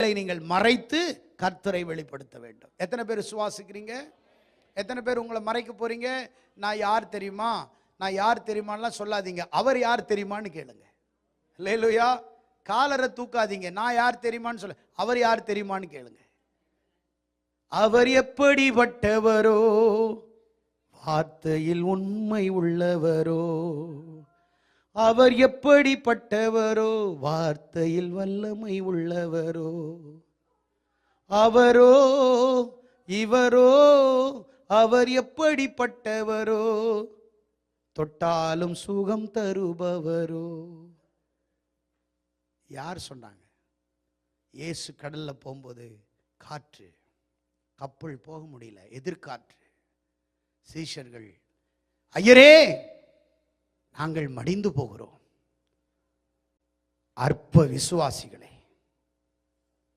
உங்களை நீங்கள் மறைத்து கர்த்தரை வெளிப்படுத்த வேண்டும். எத்தனை பேர் விசுவாசிக்கிறீங்க? எத்தனை பேர் உங்களை மறைக்க போறீங்க? நான் யார் தெரியுமா, நான் யார் தெரியுமான்லாம் சொல்லாதீங்க. அவர் யார் தெரியுமான்னு கேளுங்க. அல்லேலூயா. காலரை தூக்காதீங்க. நான் யார் தெரியுமான்னு சொல்ல, அவர் யார் தெரியுமான்னு கேளுங்க. அவர் எப்படிப்பட்டவரோ, வார்த்தையில் உண்மை உள்ளவரோ, அவர் எப்படிப்பட்டவரோ, வார்த்தையில் வல்லமை உள்ளவரோ, அவரோ இவரோ, அவர் எப்படிப்பட்டவரோ, தொட்டாலும் சுகம் தருபவரோ. யார் சொன்னாங்க? இயேசு கடல்ல போகும்போது காற்று, கப்பல் போக முடியல, எதிர்காற்று. சீஷர்கள், ஐயரே நாங்கள் மடிந்து போகிறோம். அற்ப விசுவாசிகளே,